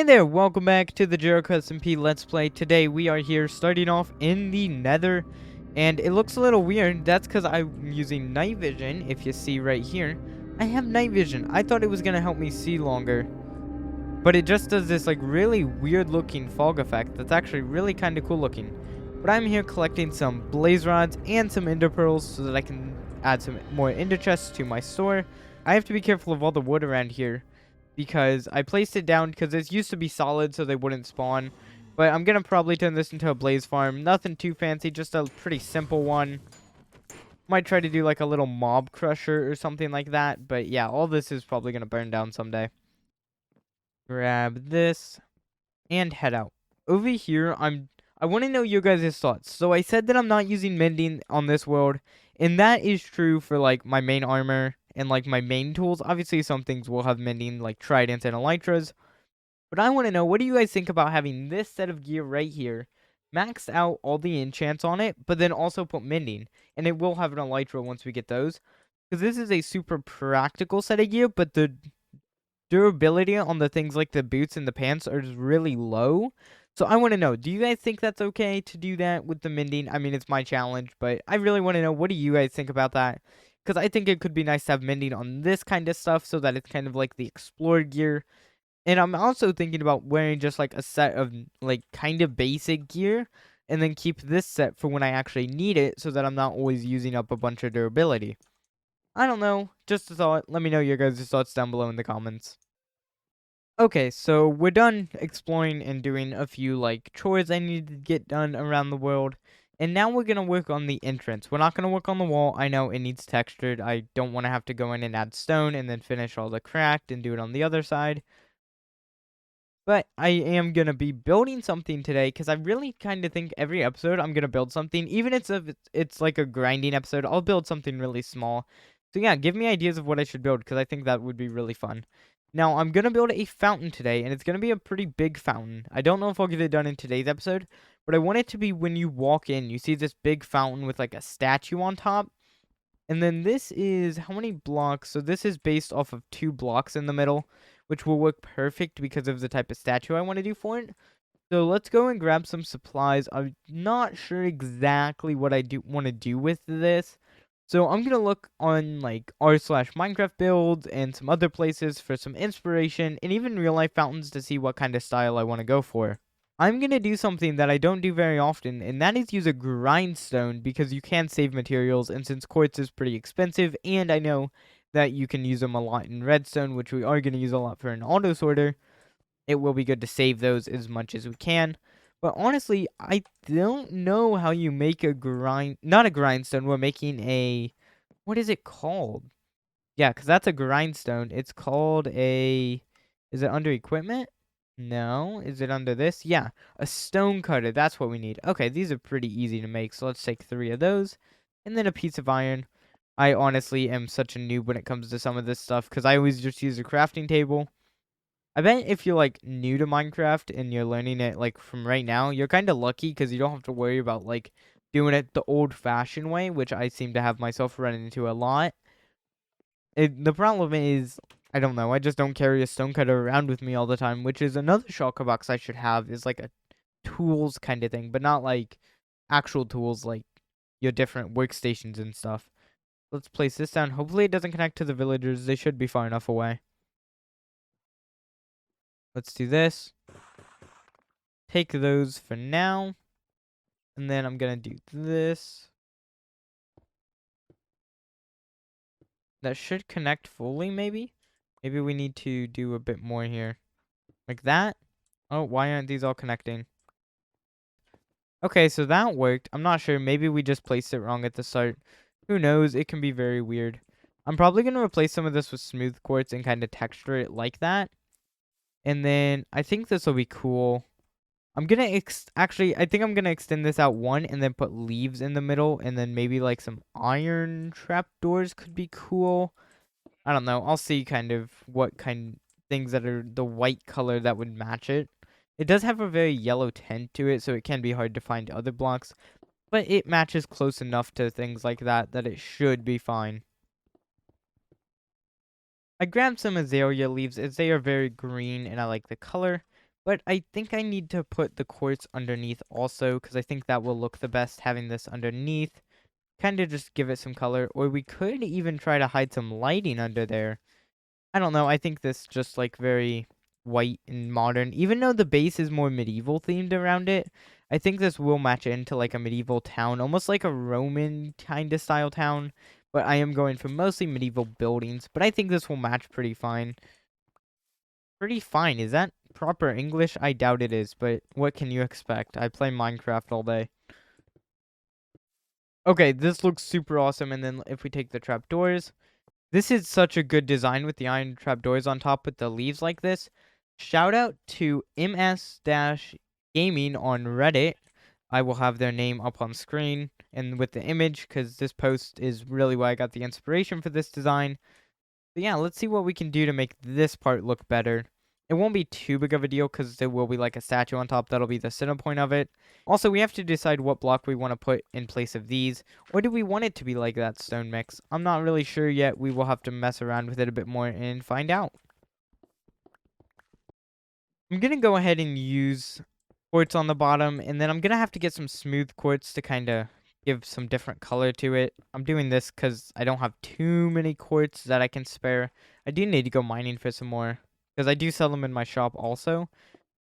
Hey there, welcome back to the Jericho SMP Let's Play. Today we are here starting off in the Nether, and it looks a little weird. That's because I'm using night vision. If you see right here, I have night vision. I thought it was going to help me see longer, but it just does this like really weird looking fog effect that's actually really kind of cool looking. But I'm here collecting some blaze rods and some ender pearls so that I can add some more ender chests to my store. I have to be careful of all the wood around here, because I placed it down because it used to be solid so they wouldn't spawn. But I'm going to probably turn this into a blaze farm. Nothing too fancy, just a pretty simple one. Might try to do like a little mob crusher or something like that. But yeah, all this is probably going to burn down someday. Grab this and head out. Over here, I want to know your guys' thoughts. So I said that I'm not using mending on this world, and that is true for like my main armor and like my main tools. Obviously some things will have mending like tridents and elytras, but I want to know, what do you guys think about having this set of gear right here, maxed out all the enchants on it, but then also put mending, and it will have an elytra once we get those, because this is a super practical set of gear, but the durability on the things like the boots and the pants are just really low. So I want to know, do you guys think that's okay to do that with the mending? I mean, it's my challenge, but I really want to know, what do you guys think about that? Because I think it could be nice to have mending on this kind of stuff so that it's kind of like the explorer gear. And I'm also thinking about wearing just like a set of like kind of basic gear, and then keep this set for when I actually need it so that I'm not always using up a bunch of durability. I don't know, just a thought. Let me know your guys' thoughts down below in the comments. Okay, so we're done exploring and doing a few like chores I need to get done around the world. And now we're going to work on the entrance. We're not going to work on the wall. I know it needs textured. I don't want to have to go in and add stone and then finish all the cracked and do it on the other side. But I am going to be building something today, because I really kind of think every episode I'm going to build something. Even if it's like a grinding episode, I'll build something really small. So yeah, give me ideas of what I should build, because I think that would be really fun. Now, I'm going to build a fountain today, and it's going to be a pretty big fountain. I don't know if I'll get it done in today's episode, but I want it to be when you walk in, you see this big fountain with like a statue on top. And then this is, how many blocks? So this is based off of 2 blocks in the middle, which will work perfect because of the type of statue I want to do for it. So let's go and grab some supplies. I'm not sure exactly what I want to do with this. So I'm going to look on like r/Minecraft builds and some other places for some inspiration, and even real life fountains to see what kind of style I want to go for. I'm going to do something that I don't do very often, and that is use a grindstone, because you can save materials, and since quartz is pretty expensive, and I know that you can use them a lot in redstone, which we are going to use a lot for an auto sorter, it will be good to save those as much as we can. But honestly, I don't know how you make a not a grindstone, we're making a, what is it called? Yeah, because that's a grindstone. It's called a, is it under equipment? No. Is it under this? Yeah, a stone cutter. That's what we need. Okay, these are pretty easy to make, so let's take 3 of those. And then a piece of iron. I honestly am such a noob when it comes to some of this stuff, because I always just use a crafting table. I bet if you're like new to Minecraft and you're learning it like from right now, you're kind of lucky, because you don't have to worry about like doing it the old-fashioned way, which I seem to have myself run into a lot. The problem is, I don't know, I just don't carry a stone cutter around with me all the time, which is another shulker box I should have, is like a tools kind of thing, but not like actual tools like your different workstations and stuff. Let's place this down. Hopefully it doesn't connect to the villagers. They should be far enough away. Let's do this. Take those for now. And then I'm going to do this. That should connect fully, maybe? Maybe we need to do a bit more here. Like that? Oh, why aren't these all connecting? Okay, so that worked. I'm not sure. Maybe we just placed it wrong at the start. Who knows? It can be very weird. I'm probably going to replace some of this with smooth quartz and kind of texture it like that. And then I think this will be cool. I'm going to actually, I think I'm going to extend this out 1 and then put leaves in the middle. And then maybe like some iron trapdoors could be cool. I don't know. I'll see kind of what kind things that are the white color that would match it. It does have a very yellow tint to it, so it can be hard to find other blocks. But it matches close enough to things like that it should be fine. I grabbed some azalea leaves as they are very green and I like the color. But I think I need to put the quartz underneath also, because I think that will look the best having this underneath. Kind of just give it some color. Or we could even try to hide some lighting under there. I don't know. I think this just like very white and modern. Even though the base is more medieval themed around it, I think this will match into like a medieval town. Almost like a Roman kind of style town. But I am going for mostly medieval buildings. But I think this will match pretty fine. Pretty fine. Is that proper English? I doubt it is, but what can you expect? I play Minecraft all day. Okay, this looks super awesome. And then if we take the trapdoors, this is such a good design with the iron trapdoors on top with the leaves like this. Shout out to ms-gaming on Reddit. I will have their name up on screen and with the image because this post is really why I got the inspiration for this design. But yeah, let's see what we can do to make this part look better. It won't be too big of a deal because there will be like a statue on top. That'll be the center point of it. Also, we have to decide what block we want to put in place of these. Or do we want it to be like that stone mix? I'm not really sure yet. We will have to mess around with it a bit more and find out. I'm going to go ahead and use quartz on the bottom. And then I'm going to have to get some smooth quartz to kind of give some different color to it. I'm doing this because I don't have too many quartz that I can spare. I do need to go mining for some more because I do sell them in my shop also.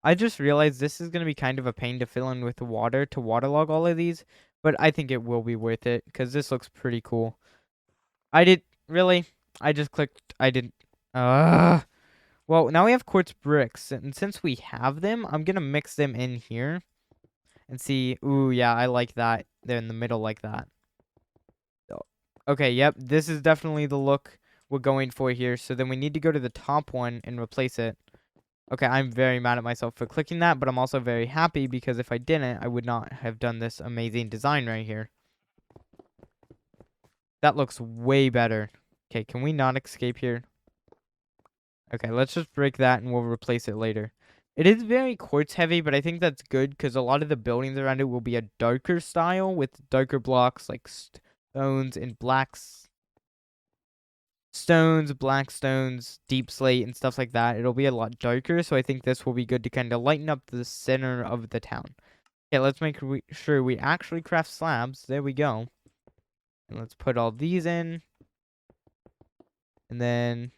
I just realized this is going to be kind of a pain to fill in with water to waterlog all of these, but I think it will be worth it because this looks pretty cool. Really? I just clicked, I didn't, well, now we have quartz bricks, and since we have them, I'm going to mix them in here and see. Ooh, yeah, I like that. They're in the middle like that. Okay, yep, this is definitely the look we're going for here. So then we need to go to the top one and replace it. Okay, I'm very mad at myself for clicking that, but I'm also very happy because if I didn't, I would not have done this amazing design right here. That looks way better. Okay, can we not escape here? Okay, let's just break that and we'll replace it later. It is very quartz heavy, but I think that's good because a lot of the buildings around it will be a darker style with darker blocks like stones and black stones, deep slate, and stuff like that. It'll be a lot darker, so I think this will be good to kind of lighten up the center of the town. Okay, let's make sure we actually craft slabs. There we go. And let's put all these in. And then,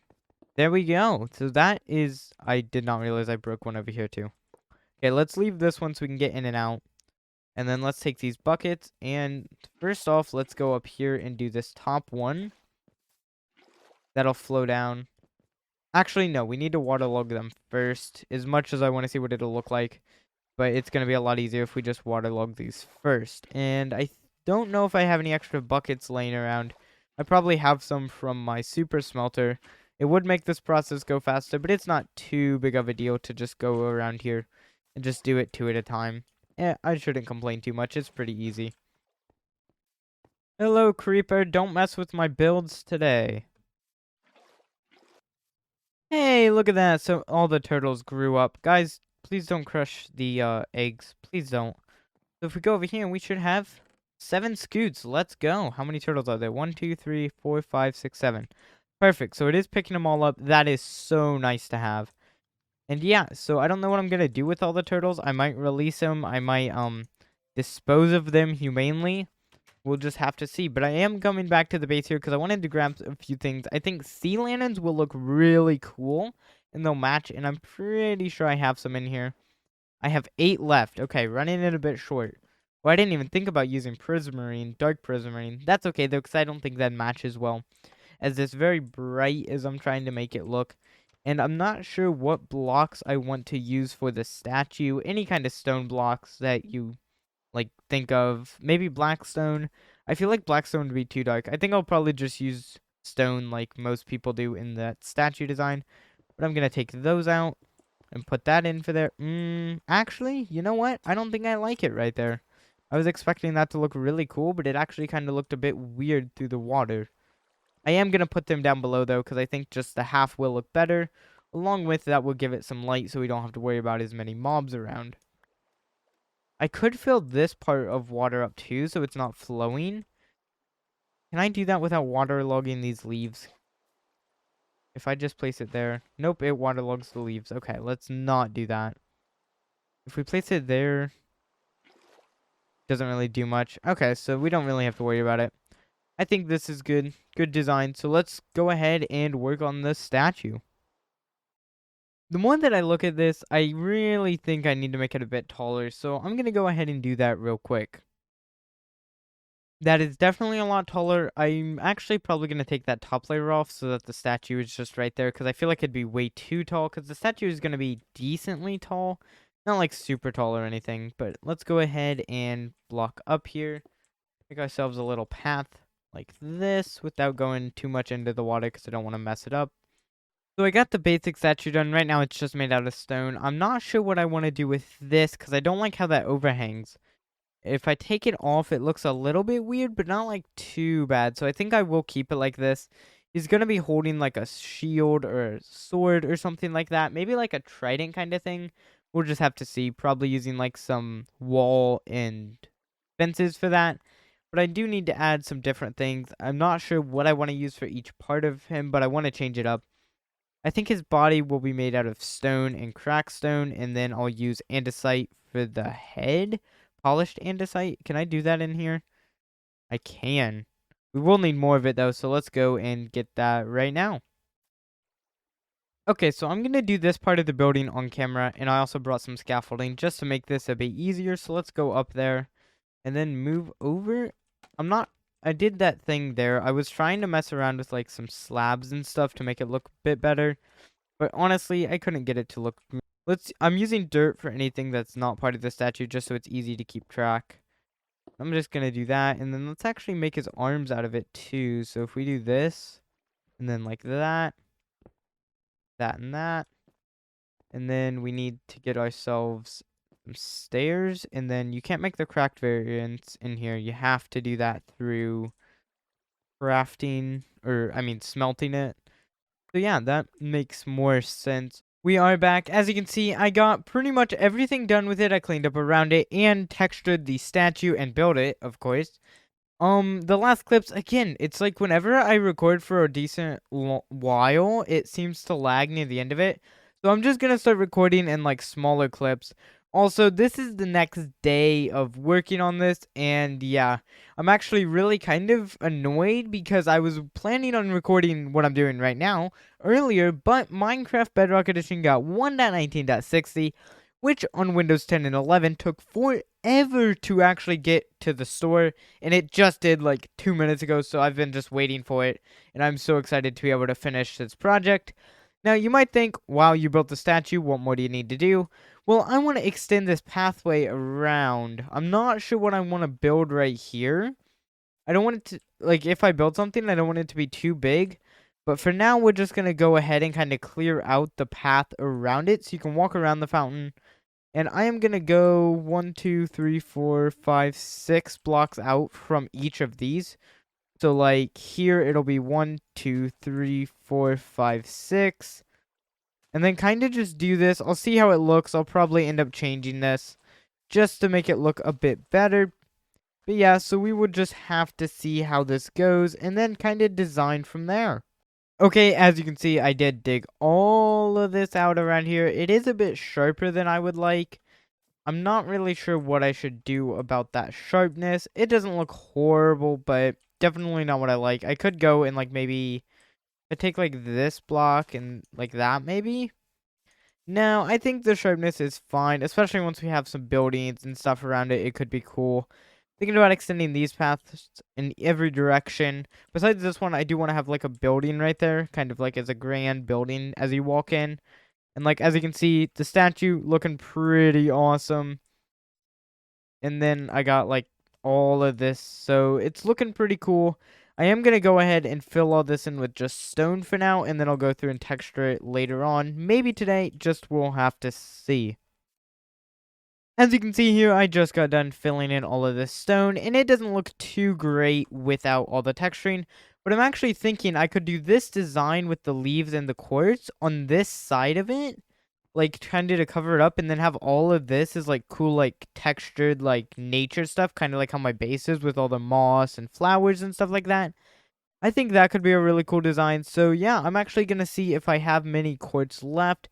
there we go. So that is, I did not realize I broke one over here too. Okay, let's leave this one so we can get in and out. And then let's take these buckets. And first off, let's go up here and do this top one. That'll flow down. Actually, no, we need to waterlog them first, as much as I want to see what it'll look like. But it's going to be a lot easier if we just waterlog these first. And I don't know if I have any extra buckets laying around. I probably have some from my super smelter. It would make this process go faster, but it's not too big of a deal to just go around here and just do it two at a time. Yeah, I shouldn't complain too much. It's pretty easy. Hello, creeper. Don't mess with my builds today. Hey, look at that. So all the turtles grew up. Guys, please don't crush the eggs. Please don't. So if we go over here, we should have 7 scoots. Let's go. How many turtles are there? 1, 2, 3, 4, 5, 6, 7. Perfect. So it is picking them all up. That is so nice to have. And yeah, so I don't know what I'm going to do with all the turtles. I might release them. I might dispose of them humanely. We'll just have to see. But I am coming back to the base here because I wanted to grab a few things. I think sea lanterns will look really cool. And they'll match. And I'm pretty sure I have some in here. I have 8 left. Okay, running it a bit short. Well, I didn't even think about using prismarine, dark prismarine. That's okay, though, because I don't think that matches well. As this very bright as I'm trying to make it look. And I'm not sure what blocks I want to use for the statue. Any kind of stone blocks that you like think of. Maybe blackstone. I feel like blackstone would be too dark. I think I'll probably just use stone like most people do in that statue design. But I'm going to take those out and put that in for there. Actually, you know what? I don't think I like it right there. I was expecting that to look really cool, but it actually kind of looked a bit weird through the water. I am going to put them down below, though, because I think just the half will look better. Along with that, we'll give it some light so we don't have to worry about as many mobs around. I could fill this part of water up, too, so it's not flowing. Can I do that without waterlogging these leaves? If I just place it there. Nope, it waterlogs the leaves. Okay, let's not do that. If we place it there, doesn't really do much. Okay, so we don't really have to worry about it. I think this is good. Good design. So let's go ahead and work on the statue. The more that I look at this, I really think I need to make it a bit taller. So I'm going to go ahead and do that real quick. That is definitely a lot taller. I'm actually probably going to take that top layer off so that the statue is just right there. Because I feel like it'd be way too tall. Because the statue is going to be decently tall. Not like super tall or anything. But let's go ahead and block up here. Make ourselves a little path like this without going too much into the water because I don't want to mess it up. So I got the basic statue done. Right now it's just made out of stone. I'm not sure what I want to do with this because I don't like how that overhangs. If I take it off, it looks a little bit weird, but not like too bad. So I think I will keep it like this. He's going to be holding like a shield or a sword or something like that. Maybe like a trident kind of thing. We'll just have to see. Probably using like some wall and fences for that. But I do need to add some different things. I'm not sure what I want to use for each part of him, but I want to change it up. I think his body will be made out of stone and cracked stone, and then I'll use andesite for the head. Polished andesite. Can I do that in here? I can. We will need more of it, though, so let's go and get that right now. Okay, so I'm going to do this part of the building on camera, and I also brought some scaffolding just to make this a bit easier, so let's go up there and then move over. I did that thing there. I was trying to mess around with like some slabs and stuff to make it look a bit better. But honestly, I couldn't get it to look. I'm using dirt for anything that's not part of the statue just so it's easy to keep track. I'm just going to do that. And then let's actually make his arms out of it too. So if we do this, and then like that, that and that. And then we need to get ourselves stairs, and then you can't make the cracked variants in here. You have to do that through crafting, or I mean smelting it. So yeah, that makes more sense. We are back. As you can see, I got pretty much everything done with it. I cleaned up around it and textured the statue and built it, of course. The last clips, again, it's like whenever I record for a decent while, it seems to lag near the end of it. So I'm just gonna start recording in like smaller clips. Also, this is the next day of working on this, and yeah, I'm actually really kind of annoyed because I was planning on recording what I'm doing right now earlier, but Minecraft Bedrock Edition got 1.19.60, which on Windows 10 and 11 took forever to actually get to the store, and it just did like 2 minutes ago, so I've been just waiting for it, and I'm so excited to be able to finish this project. Now, you might think, wow, you built the statue, what more do you need to do? Well, I want to extend this pathway around. I'm not sure what I want to build right here. I don't want it to, like, if I build something, I don't want it to be too big. But for now, we're just going to go ahead and kind of clear out the path around it so you can walk around the fountain. And I am going to go 1, 2, 3, 4, 5, 6 blocks out from each of these. So, like, here it'll be 1, 2, 3, 4, 5, 6. And then kind of just do this. I'll see how it looks. I'll probably end up changing this just to make it look a bit better. But yeah, so we would just have to see how this goes and then kind of design from there. Okay, as you can see, I did dig all of this out around here. It is a bit sharper than I would like. I'm not really sure what I should do about that sharpness. It doesn't look horrible, but definitely not what I like. I could go and like maybe I take like this block and like that maybe. No, I think the sharpness is fine, especially once we have some buildings and stuff around it. It could be cool. Thinking about extending these paths in every direction. Besides this one, I do want to have like a building right there, kind of like as a grand building as you walk in. And like as you can see, the statue looking pretty awesome. And then I got like all of this, so it's looking pretty cool. I am going to go ahead and fill all this in with just stone for now, and then I'll go through and texture it later on. Maybe today, just we'll have to see. As you can see here, I just got done filling in all of this stone, and it doesn't look too great without all the texturing. But I'm actually thinking I could do this design with the leaves and the quartz on this side of it. Like, kind of to cover it up, and then have all of this as, like, cool, like, textured, like, nature stuff. Kind of like how my base is with all the moss and flowers and stuff like that. I think that could be a really cool design. So, yeah, I'm actually going to see if I have many quartz left.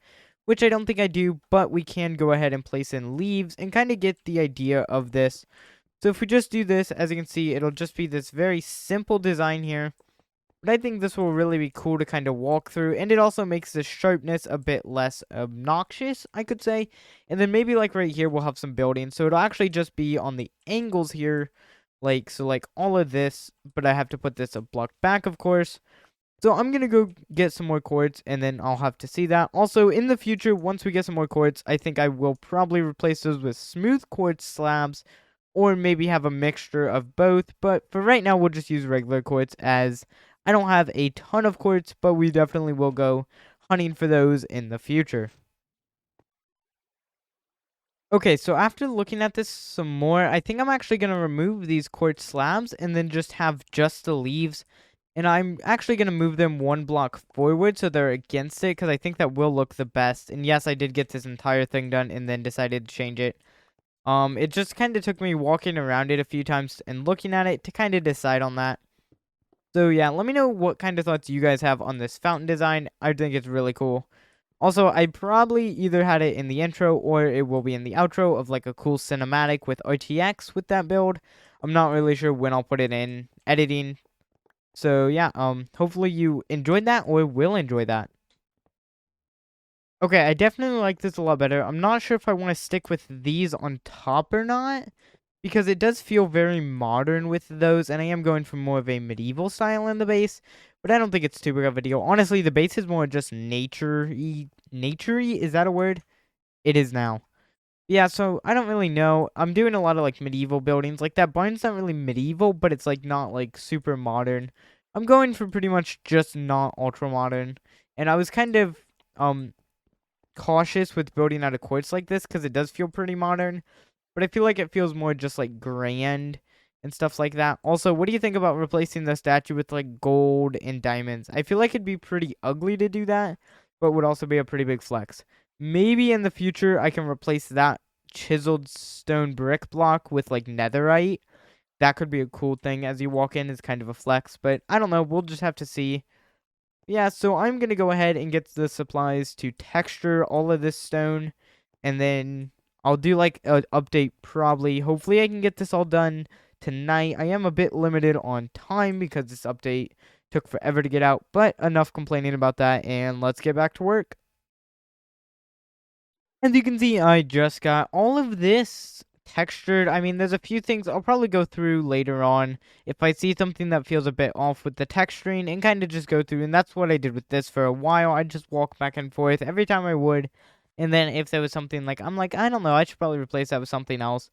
which I don't think I do, but we can go ahead and place in leaves and kind of get the idea of this. So if we just do this, as you can see, it'll just be this very simple design here. But I think this will really be cool to kind of walk through, and it also makes the sharpness a bit less obnoxious, I could say. And then maybe like right here we'll have some buildings, so it'll actually just be on the angles here, like so like all of this, but I have to put this a block back, of course. So I'm gonna go get some more quartz, and then I'll have to see that. Also, in the future, once we get some more quartz, I think I will probably replace those with smooth quartz slabs, or maybe have a mixture of both. But for right now, we'll just use regular quartz, as I don't have a ton of quartz, but we definitely will go hunting for those in the future. Okay, so after looking at this some more, I think I'm actually going to remove these quartz slabs and then just have just the leaves. And I'm actually going to move them one block forward so they're against it, because I think that will look the best. And yes, I did get this entire thing done and then decided to change it. It just kind of took me walking around it a few times and looking at it to kind of decide on that. So yeah, let me know what kind of thoughts you guys have on this fountain design. I think it's really cool. Also, I probably either had it in the intro or it will be in the outro of like a cool cinematic with RTX with that build. I'm not really sure when I'll put it in editing. So yeah, hopefully you enjoyed that or will enjoy that. Okay, I definitely like this a lot better. I'm not sure if I want to stick with these on top or not, because it does feel very modern with those, and I am going for more of a medieval style in the base, but I don't think it's too big of a deal. Honestly, the base is more just nature-y. Nature-y? Is that a word? It is now. Yeah, so I don't really know. I'm doing a lot of like medieval buildings. Like that barn's not really medieval, but it's like not like super modern. I'm going for pretty much just not ultra modern. And I was kind of cautious with building out of quartz like this because it does feel pretty modern, but I feel like it feels more just like grand and stuff like that. Also, what do you think about replacing the statue with like gold and diamonds? I feel like it'd be pretty ugly to do that, but would also be a pretty big flex. Maybe in the future I can replace that chiseled stone brick block with like netherite. That could be a cool thing as you walk in, as kind of a flex, but I don't know. We'll just have to see. Yeah, so I'm going to go ahead and get the supplies to texture all of this stone, and then I'll do like an update probably. Hopefully I can get this all done tonight. I am a bit limited on time because this update took forever to get out, but enough complaining about that, and let's get back to work. As you can see, I just got all of this textured. I mean, there's a few things I'll probably go through later on if I see something that feels a bit off with the texturing, and kind of just go through. And that's what I did with this for a while. I just walk back and forth every time I would. And then if there was something like, I'm like, I don't know, I should probably replace that with something else.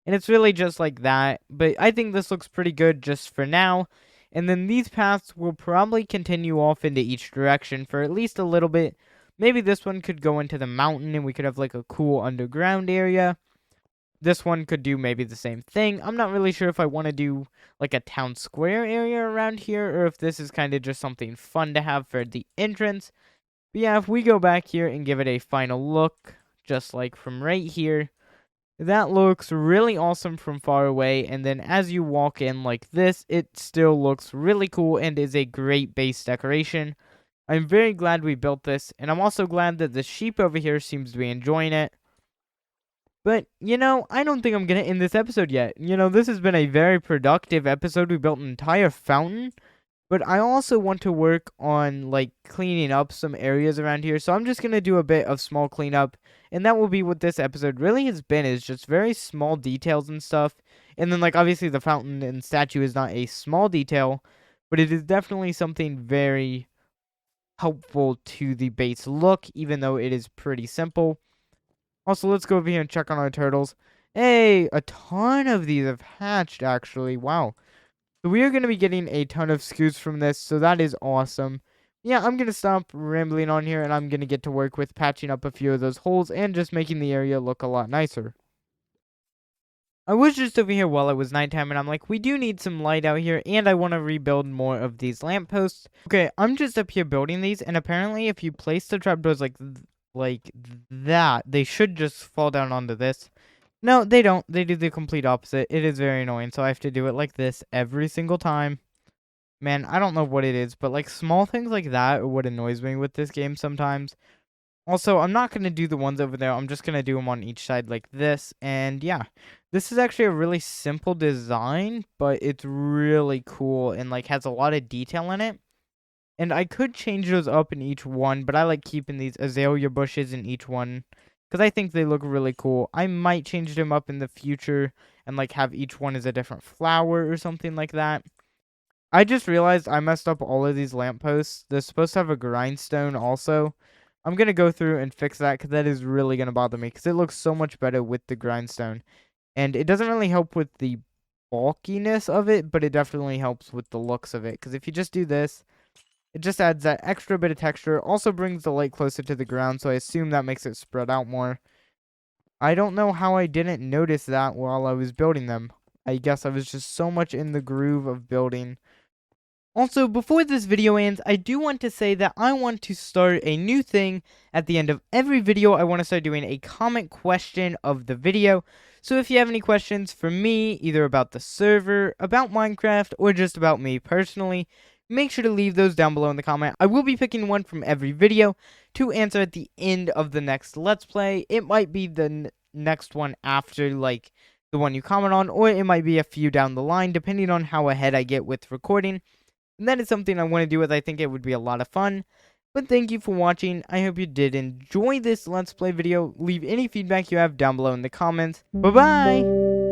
And it's really just like that. But I think this looks pretty good just for now. And then these paths will probably continue off into each direction for at least a little bit. Maybe this one could go into the mountain and we could have like a cool underground area. This one could do maybe the same thing. I'm not really sure if I want to do like a town square area around here, or if this is kind of just something fun to have for the entrance. But yeah, if we go back here and give it a final look, just like from right here, that looks really awesome from far away. And then as you walk in like this, it still looks really cool and is a great base decoration. I'm very glad we built this, and I'm also glad that the sheep over here seems to be enjoying it. But, I don't think I'm going to end this episode yet. This has been a very productive episode. We built an entire fountain, but I also want to work on, like, cleaning up some areas around here. So I'm just going to do a bit of small cleanup, and that will be what this episode really has been, is just very small details and stuff. And then, like, obviously the fountain and statue is not a small detail, but it is definitely something very helpful to the base look, even though it is pretty simple. Also, let's go over here and check on our turtles. Hey, a ton of these have hatched, actually. Wow. So we are going to be getting a ton of scoots from this, so that is awesome. Yeah, I'm going to stop rambling on here, and I'm going to get to work with patching up a few of those holes and just making the area look a lot nicer. I was just over here while it was nighttime, and I'm like, we do need some light out here, and I want to rebuild more of these lampposts. Okay, I'm just up here building these, and apparently if you place the trapdoors like that, they should just fall down onto this. No, they don't. They do the complete opposite. It is very annoying, so I have to do it like this every single time. Man, I don't know what it is, but like small things like that are what annoys me with this game sometimes. Also, I'm not going to do the ones over there. I'm just going to do them on each side like this. And yeah, this is actually a really simple design, but it's really cool and like has a lot of detail in it. And I could change those up in each one, but I like keeping these azalea bushes in each one because I think they look really cool. I might change them up in the future and like have each one as a different flower or something like that. I just realized I messed up all of these lampposts. They're supposed to have a grindstone also. I'm going to go through and fix that because that is really going to bother me because it looks so much better with the grindstone. And it doesn't really help with the bulkiness of it, but it definitely helps with the looks of it. Because if you just do this, it just adds that extra bit of texture. Also brings the light closer to the ground, so I assume that makes it spread out more. I don't know how I didn't notice that while I was building them. I guess I was just so much in the groove of building. Also, before this video ends, I do want to say that I want to start a new thing. At the end of every video, I want to start doing a comment question of the video. So if you have any questions for me, either about the server, about Minecraft, or just about me personally, make sure to leave those down below in the comment. I will be picking one from every video to answer at the end of the next Let's Play. It might be the next one after, like, the one you comment on, or it might be a few down the line, depending on how ahead I get with recording. And that is something I want to do, as I think it would be a lot of fun. But thank you for watching. I hope you did enjoy this Let's Play video. Leave any feedback you have down below in the comments. Bye-bye!